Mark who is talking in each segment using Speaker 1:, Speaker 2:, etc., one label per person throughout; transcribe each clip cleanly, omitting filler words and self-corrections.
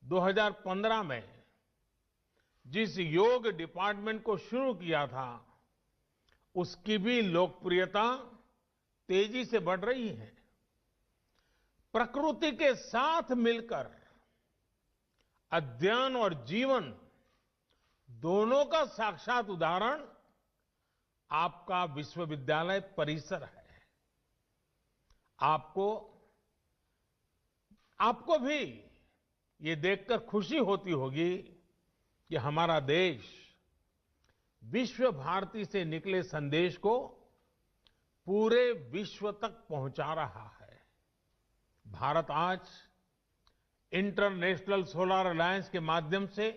Speaker 1: 2015 में जिस योग डिपार्टमेंट को शुरू किया था, उसकी भी लोकप्रियता तेजी से बढ़ रही है। प्रकृति के साथ मिलकर अध्ययन और जीवन दोनों का साक्षात उदाहरण आपका विश्वविद्यालय परिसर है। आपको भी ये देखकर खुशी होती होगी कि हमारा देश विश्व भारती से निकले संदेश को पूरे विश्व तक पहुंचा रहा है। भारत आज इंटरनेशनल सोलर अलायंस के माध्यम से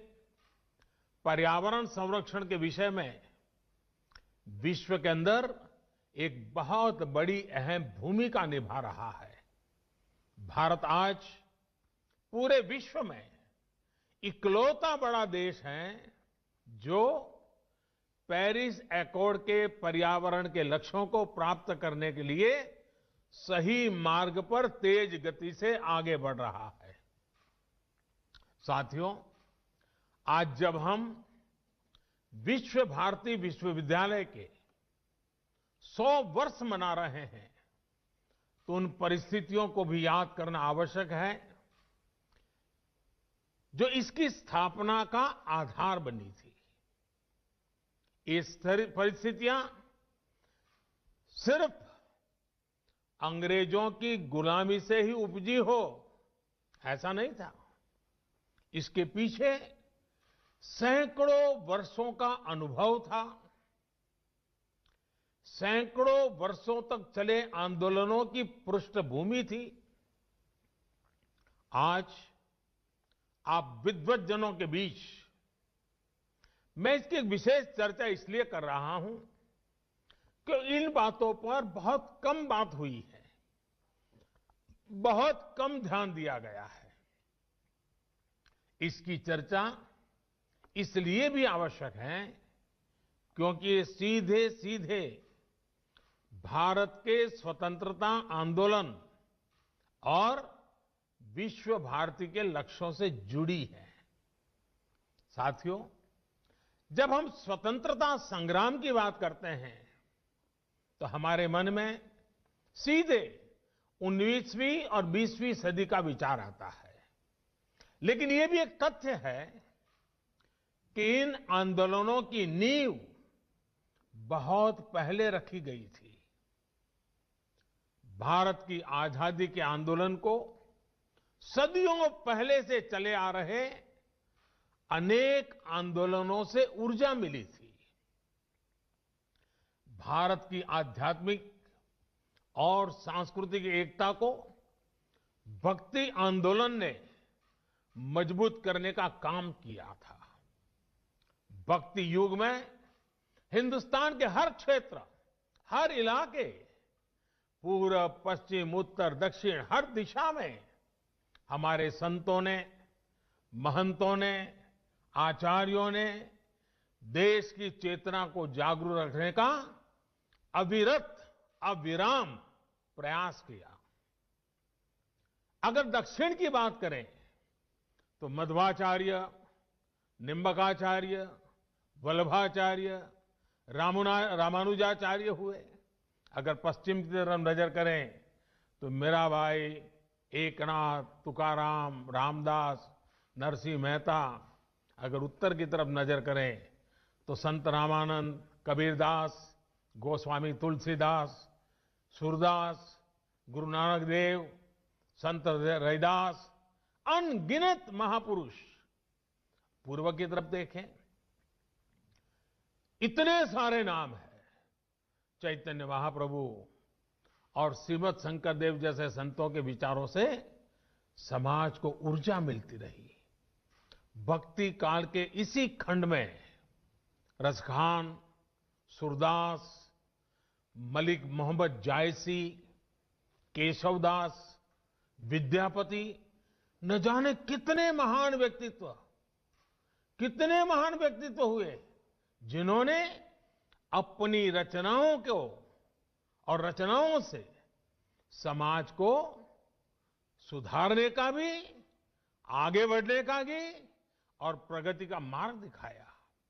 Speaker 1: पर्यावरण संरक्षण के विषय में विश्व के अंदर एक बहुत बड़ी अहम भूमिका निभा रहा है। भारत आज पूरे विश्व में इकलौता बड़ा देश है जो पेरिस एकॉर्ड के पर्यावरण के लक्ष्यों को प्राप्त करने के लिए सही मार्ग पर तेज गति से आगे बढ़ रहा है। साथियों, आज जब हम विश्व भारती विश्वविद्यालय के 100 वर्ष मना रहे हैं, तो उन परिस्थितियों को भी याद करना आवश्यक है जो इसकी स्थापना का आधार बनी थी। ये परिस्थितियां सिर्फ अंग्रेजों की गुलामी से ही उपजी हो, ऐसा नहीं था। इसके पीछे सैकड़ों वर्षों का अनुभव था। सैकड़ों वर्षों तक चले आंदोलनों की पृष्ठभूमि थी। आज आप विद्वज्जनों के बीच मैं इसकी एक विशेष चर्चा इसलिए कर रहा हूं कि इन बातों पर बहुत कम बात हुई है, बहुत कम ध्यान दिया गया है। इसकी चर्चा इसलिए भी आवश्यक है क्योंकि ये सीधे सीधे भारत के स्वतंत्रता आंदोलन और विश्व भारती के लक्ष्यों से जुड़ी है। साथियों, जब हम स्वतंत्रता संग्राम की बात करते हैं तो हमारे मन में सीधे 19वीं और 20वीं सदी का विचार आता है। लेकिन यह भी एक तथ्य है कि इन आंदोलनों की नींव बहुत पहले रखी गई थी। भारत की आजादी के आंदोलन को सदियों पहले से चले आ रहे अनेक आंदोलनों से ऊर्जा मिली थी। भारत की आध्यात्मिक और सांस्कृतिक एकता को भक्ति आंदोलन ने मजबूत करने का काम किया था। भक्ति युग में हिंदुस्तान के हर क्षेत्र, हर इलाके, पूरब, पश्चिम, उत्तर, दक्षिण, हर दिशा में हमारे संतों ने, महंतों ने, आचार्यों ने देश की चेतना को जागरूक रखने का अविरत, अविराम प्रयास किया। अगर दक्षिण की बात करें तो मध्वाचार्य, निम्बकाचार्य, वल्लभाचार्य, रामानुजाचार्य हुए। अगर पश्चिम की तरफ नजर करें तो मीराबाई, एकनाथ, तुकाराम, रामदास, नरसिंह मेहता। अगर उत्तर की तरफ नजर करें तो संत रामानंद, कबीरदास, गोस्वामी तुलसीदास, सूरदास, गुरु नानक देव, संत रैदास, अनगिनत महापुरुष। पूर्व की तरफ देखें, इतने सारे नाम हैं। चैतन्य महाप्रभु और श्रीमद शंकर देव जैसे संतों के विचारों से समाज को ऊर्जा मिलती रही। भक्ति काल के इसी खंड में रसखान, सूरदास, मलिक मोहम्मद जायसी, केशवदास, विद्यापति, न जाने कितने महान व्यक्तित्व हुए जिन्होंने अपनी रचनाओं को और रचनाओं से समाज को सुधारने का भी, आगे बढ़ने का भी और प्रगति का मार्ग दिखाया।